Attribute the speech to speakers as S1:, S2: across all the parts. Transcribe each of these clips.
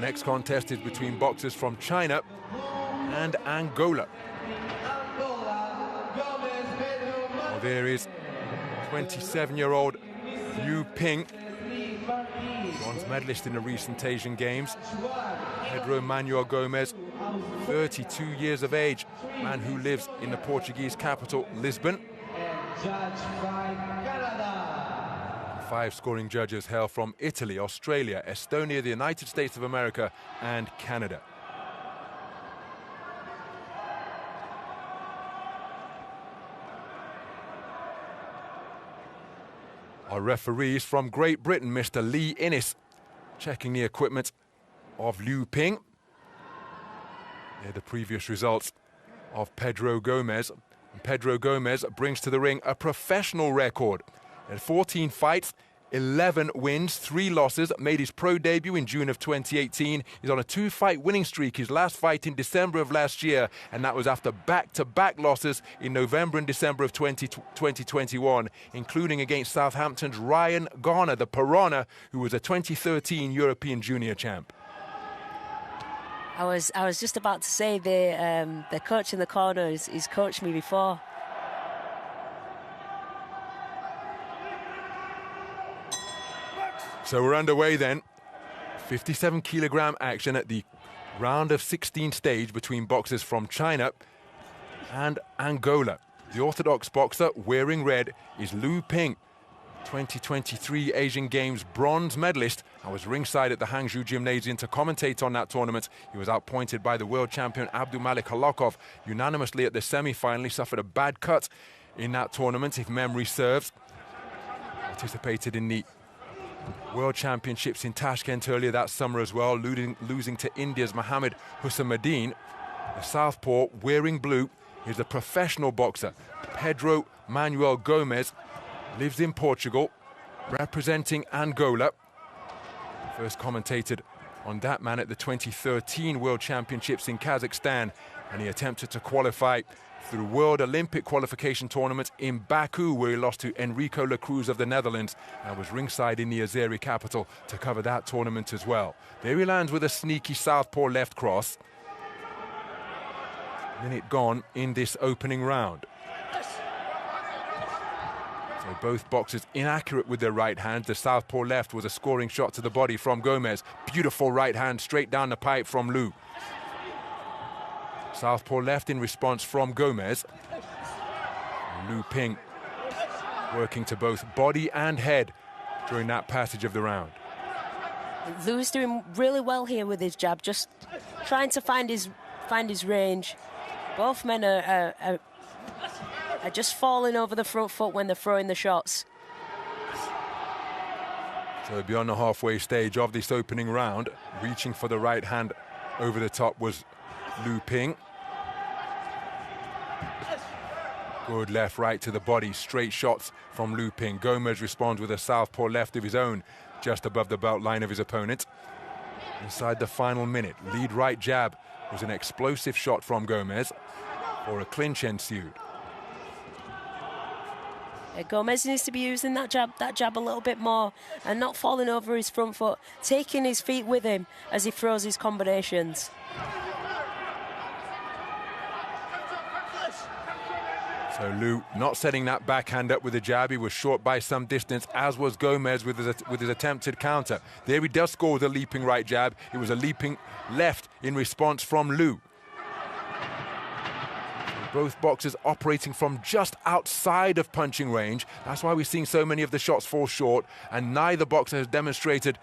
S1: Our next contest is between boxers from China and Angola. Well, there is 27-year-old Liu Ping, bronze medalist in the recent Asian Games. Pedro Gomes, 32 years of age, man who lives in the Portuguese capital, Lisbon. 5 scoring judges hail from Italy, Australia, Estonia, the United States of America, and Canada. Our referees from Great Britain, Mr. Lee Innes, checking the equipment of Liu Ping. They're the previous results of Pedro Gomes. And Pedro Gomes brings to the ring a professional record. At 14 fights, 11 wins, 3 losses, made his pro debut in June of 2018. He's on a 2-fight winning streak, his last fight in December of last year, and that was after back-to-back losses in November and December of 2021, including against Southampton's Ryan Garner, the Piranha, who was a 2013 European Junior champ.
S2: I was just about to say the coach in the corner, he's coached me before.
S1: So we're underway then. 57-kilogram action at the round of 16 stage between boxers from China and Angola. The orthodox boxer wearing red is Liu Ping, 2023 Asian Games bronze medalist. I was ringside at the Hangzhou Gymnasium to commentate on that tournament. He was outpointed by the world champion Abdulmalik Halakov unanimously at the semi-final. He suffered a bad cut in that tournament, if memory serves. Participated in the World Championships in Tashkent earlier that summer as well, losing to India's Mohammed Hussamuddin. The southpaw wearing blue is a professional boxer. Pedro Gomes lives in Portugal, representing Angola. First commentated on that man at the 2013 World Championships in Kazakhstan, and he attempted to qualify through World Olympic qualification tournament in Baku, where he lost to Enrico Lacruz of the Netherlands, and was ringside in the Azeri capital to cover that tournament as well. There he lands with a sneaky southpaw left cross. Minute gone in this opening round. So both boxers inaccurate with their right hands. The southpaw left was a scoring shot to the body from Gomes. Beautiful right hand straight down the pipe from Liu. Southpaw left in response from Gomes. Liu Ping working to both body and head during that passage of the round.
S2: Liu's doing really well here with his jab, just trying to find his range. Both men are just falling over the front foot when they're throwing the shots.
S1: So beyond the halfway stage of this opening round, reaching for the right hand over the top was Liu Ping. Good left, right to the body, straight shots from Liu Ping. Gomes responds with a southpaw left of his own, just above the belt line of his opponent. Inside the final minute, lead right jab was an explosive shot from Gomes, or a clinch ensued.
S2: Yeah, Gomes needs to be using that jab a little bit more and not falling over his front foot, taking his feet with him as he throws his combinations.
S1: So Liu not setting that backhand up with a jab. He was short by some distance, as was Gomes with his attempted counter. There he does score with a leaping right jab. It was a leaping left in response from Liu. Both boxers operating from just outside of punching range. That's why we're seeing so many of the shots fall short, and neither boxer has demonstrated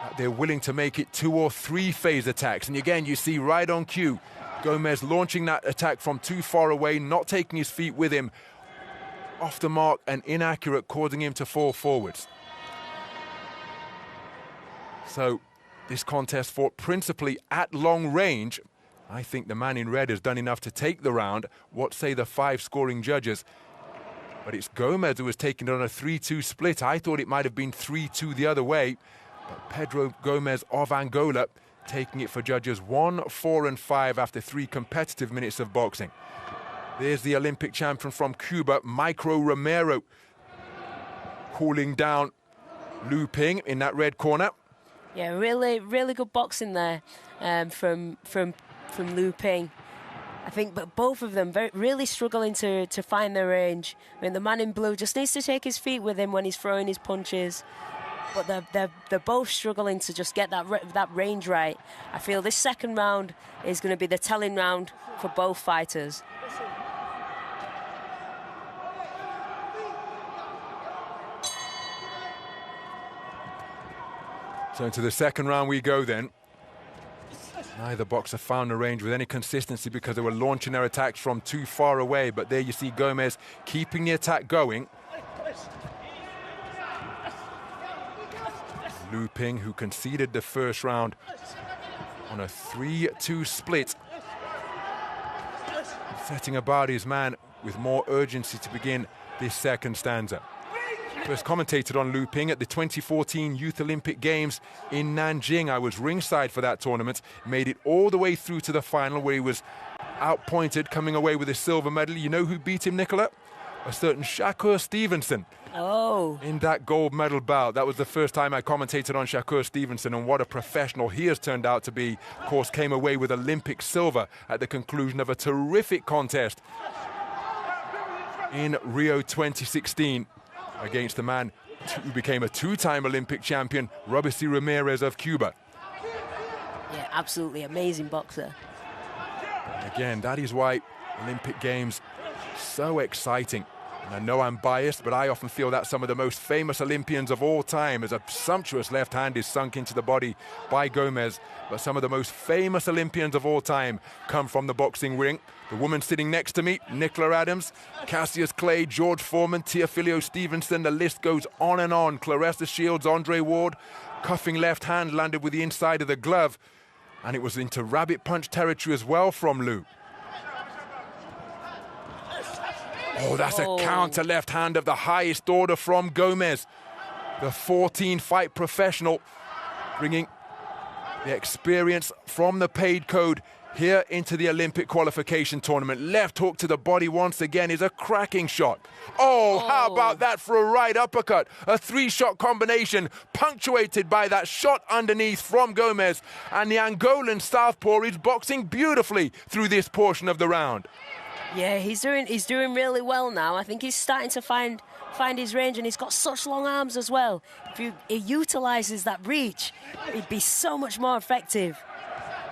S1: that they're willing to make it 2 or 3 phase attacks. And again, you see right on cue, Gomes launching that attack from too far away, not taking his feet with him, off the mark and inaccurate, causing him to fall forwards. So this contest fought principally at long range. I think the man in red has done enough to take the round. What say the 5 scoring judges? But it's Gomes who was taking it on a 3-2 split. I thought it might have been 3-2 the other way. But Pedro Gomes of Angola taking it for judges 1, 4 and 5 after 3 competitive minutes of boxing. There's the Olympic champion from Cuba, Micro Romero, cooling down Liu Ping in that red corner.
S2: Yeah, really good boxing there from Lu Ping. I think, but both of them really struggling to find their range. I mean, the man in blue just needs to take his feet with him when he's throwing his punches. But they're both struggling to just get that range right. I feel this second round is going to be the telling round for both fighters.
S1: So into the second round we go then. Neither boxer found the range with any consistency because they were launching their attacks from too far away. But there you see Gomes keeping the attack going. Lu Ping, who conceded the first round on a 3-2 split, setting about his man with more urgency to begin this second stanza. First commentated on Lu Ping at the 2014 Youth Olympic Games in Nanjing. I was ringside for that tournament, made it all the way through to the final where he was outpointed, coming away with a silver medal. You know who beat him, Nicola? A certain Shakur Stevenson.
S2: Oh.
S1: In that gold medal bout. That was the first time I commentated on Shakur Stevenson, and what a professional he has turned out to be. Of course, came away with Olympic silver at the conclusion of a terrific contest in Rio 2016 against the man who became a two-time Olympic champion, Robeisy Ramirez of Cuba.
S2: Yeah, absolutely amazing boxer.
S1: And again, that is why Olympic Games so exciting. And I know I'm biased, but I often feel that some of the most famous Olympians of all time, as a sumptuous left hand is sunk into the body by Gomes, but some of the most famous Olympians of all time come from the boxing ring. The woman sitting next to me, Nicola Adams, Cassius Clay, George Foreman, Teofilio Stevenson, the list goes on and on. Claressa Shields, Andre Ward, cuffing left hand landed with the inside of the glove, and it was into rabbit punch territory as well from Lu. Oh, that's a counter left hand of the highest order from Gomes. The 14-fight professional, bringing the experience from the paid code here into the Olympic qualification tournament. Left hook to the body once again is a cracking shot. Oh, how about that for a right uppercut? A three-shot combination punctuated by that shot underneath from Gomes. And the Angolan southpaw is boxing beautifully through this portion of the round.
S2: Yeah, he's doing really well now. I think he's starting to find his range, and he's got such long arms as well. If he utilises that reach, he'd be so much more effective.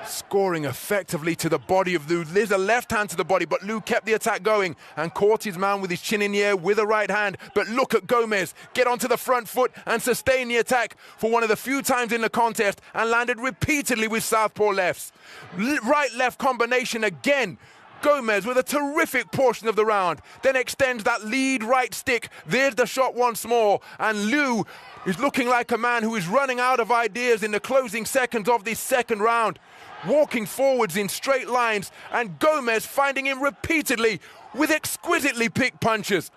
S1: Scoring effectively to the body of Lu. There's a left hand to the body, but Lu kept the attack going and caught his man with his chin in the air with a right hand. But look at Gomes get onto the front foot and sustain the attack for one of the few times in the contest, and landed repeatedly with southpaw lefts. Right-left combination again. Gomes with a terrific portion of the round, then extends that lead right stick. There's the shot once more, and Lu is looking like a man who is running out of ideas in the closing seconds of this second round, walking forwards in straight lines, and Gomes finding him repeatedly with exquisitely picked punches.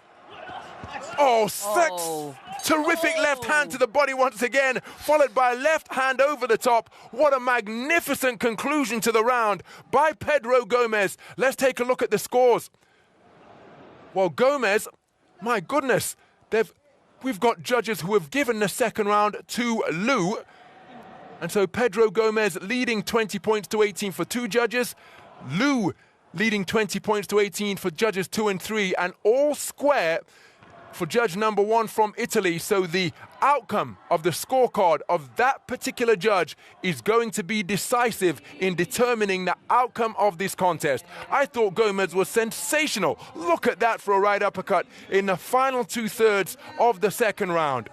S1: Terrific left hand to the body once again, followed by a left hand over the top. What a magnificent conclusion to the round by Pedro Gomes. Let's take a look at the scores. Well, Gomes, my goodness, we've got judges who have given the second round to Lu. And so Pedro Gomes leading 20 points to 18 for two judges. Lu leading 20 points to 18 for judges 2 and 3, and all square for judge number 1 from Italy. So the outcome of the scorecard of that particular judge is going to be decisive in determining the outcome of this contest. I thought Gomes was sensational. Look at that for a right uppercut in the final 2/3 of the second round.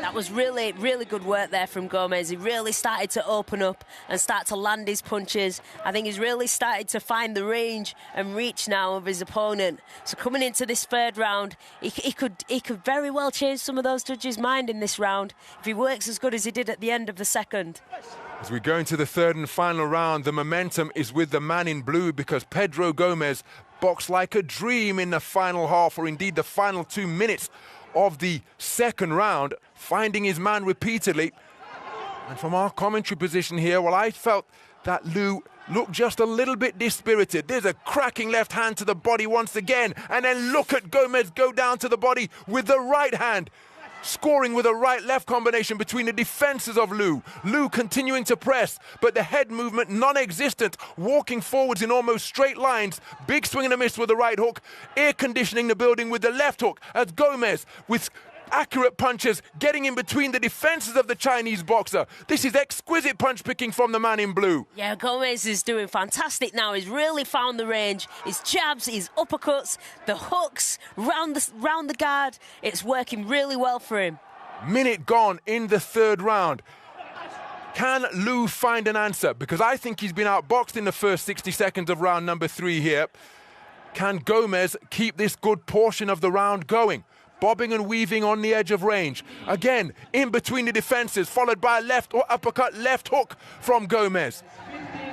S2: That was really, really good work there from Gomes. He really started to open up and start to land his punches. I think he's really started to find the range and reach now of his opponent. So coming into this third round, he could very well change some of those judges' mind in this round if he works as good as he did at the end of the second.
S1: As we go into the third and final round, the momentum is with the man in blue, because Pedro Gomes boxed like a dream in the final half, or indeed the final 2 minutes of the second round, finding his man repeatedly. And from our commentary position here, well, I felt that Lu looked just a little bit dispirited. There's a cracking left hand to the body once again, and then look at Gomes go down to the body with the right hand. scoring with a right-left combination between the defenses of Lou. Lou continuing to press, but the head movement non-existent, walking forwards in almost straight lines. Big swing and a miss with the right hook, air conditioning the building with the left hook as Gomes with accurate punches getting in between the defenses of the Chinese boxer. This is exquisite punch picking from the man in blue.
S2: Yeah, Gomes is doing fantastic now. He's really found the range. His jabs, his uppercuts, the hooks round the guard. It's working really well for him.
S1: Minute gone in the third round. Can Lou find an answer? Because I think he's been outboxed in the first 60 seconds of round number 3 here. Can Gomes keep this good portion of the round going? Bobbing and weaving on the edge of range. Again, in between the defenses, followed by a left or uppercut, left hook from Gomes.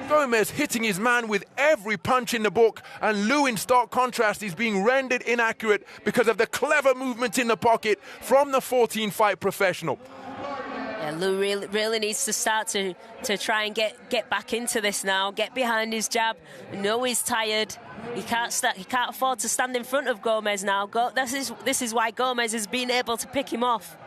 S1: Gomes hitting his man with every punch in the book, and Lou, in stark contrast, is being rendered inaccurate because of the clever movement in the pocket from the 14-fight professional.
S2: Yeah, Lou really needs to start to try and get back into this now, get behind his jab. I know he's tired. He can't afford to stand in front of Gomes now. This is why Gomes has been able to pick him off.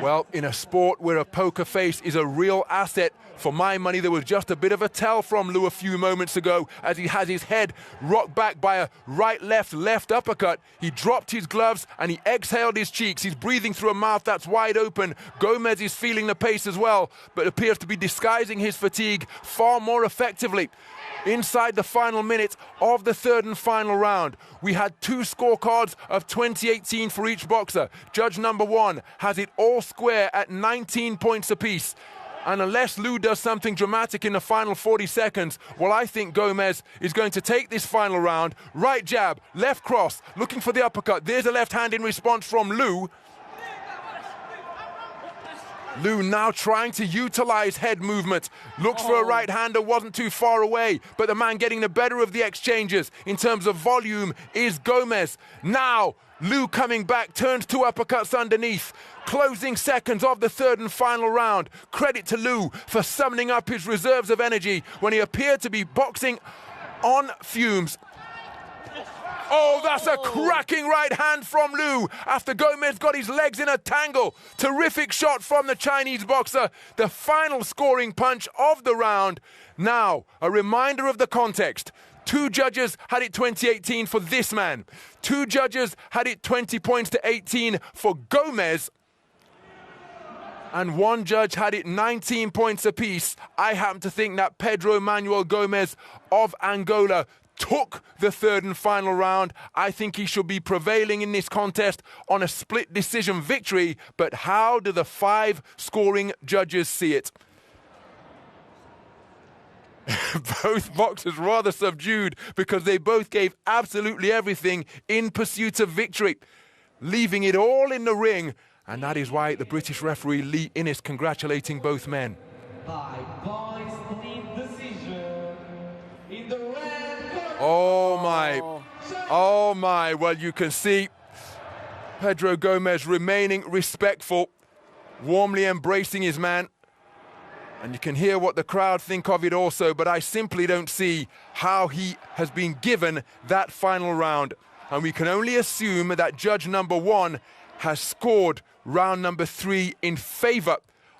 S1: Well, in a sport where a poker face is a real asset, for my money, there was just a bit of a tell from Lou a few moments ago as he has his head rocked back by a right-left uppercut. He dropped his gloves and he exhaled his cheeks. He's breathing through a mouth that's wide open. Gomes is feeling the pace as well, but appears to be disguising his fatigue far more effectively. Inside the final minute of the third and final round, we had 2 scorecards of 2018 for each boxer. Judge number 1 has it all square at 19 points apiece. And unless Lou does something dramatic in the final 40 seconds, well, I think Gomes is going to take this final round. Right jab, left cross, looking for the uppercut. There's a left hand in response from Lou. Lou now trying to utilize head movement. Looks for a right-hander, wasn't too far away, but the man getting the better of the exchanges in terms of volume is Gomes. Now, Lou coming back, turns 2 uppercuts underneath. Closing seconds of the third and final round. Credit to Lou for summoning up his reserves of energy when he appeared to be boxing on fumes. Oh, that's a cracking right hand from Lou after Gomes got his legs in a tangle. Terrific shot from the Chinese boxer. The final scoring punch of the round. Now, a reminder of the context. 2 judges had it 20-18 for this man. 2 judges had it 20 points to 18 for Gomes. And 1 judge had it 19 points apiece. I happen to think that Pedro Manuel Gomes of Angola took the third and final round. I think he should be prevailing in this contest on a split decision victory. But how do the 5 scoring judges see it? Both boxers rather subdued because they both gave absolutely everything in pursuit of victory, leaving it all in the ring. And that is why the British referee Lee Innes congratulating both men.
S3: By points split decision in the red corner.
S1: Oh my, well, you can see Pedro Gomes remaining respectful, warmly embracing his man. And you can hear what the crowd think of it also, but I simply don't see how he has been given that final round. And we can only assume that judge number 1 has scored round number 3 in favor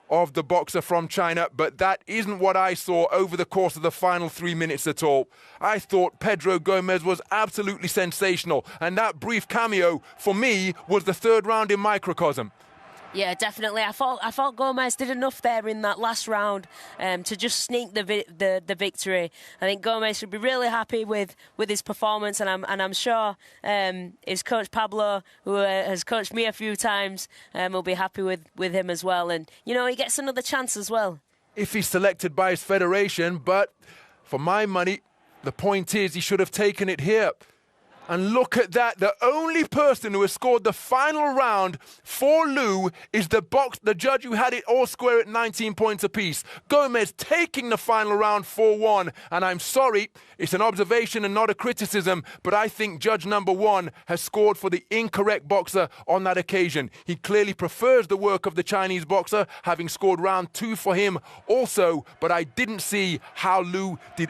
S1: of the boxer from China, but that isn't what I saw over the course of the final 3 minutes at all. I thought Pedro Gomes was absolutely sensational, and that brief cameo, for me, was the third round in microcosm.
S2: Yeah, definitely. I thought Gomes did enough there in that last round to just sneak the victory. I think Gomes should be really happy with his performance, and I'm sure his coach Pablo, who has coached me a few times, will be happy with him as well. And you know, he gets another chance as well
S1: if he's selected by his federation. But for my money, the point is he should have taken it here. And look at that. The only person who has scored the final round for Lou is the judge who had it all square at 19 points apiece. Gomes taking the final round 4-1. And I'm sorry, it's an observation and not a criticism, but I think judge number 1 has scored for the incorrect boxer on that occasion. He clearly prefers the work of the Chinese boxer, having scored round 2 for him also, but I didn't see how Lou did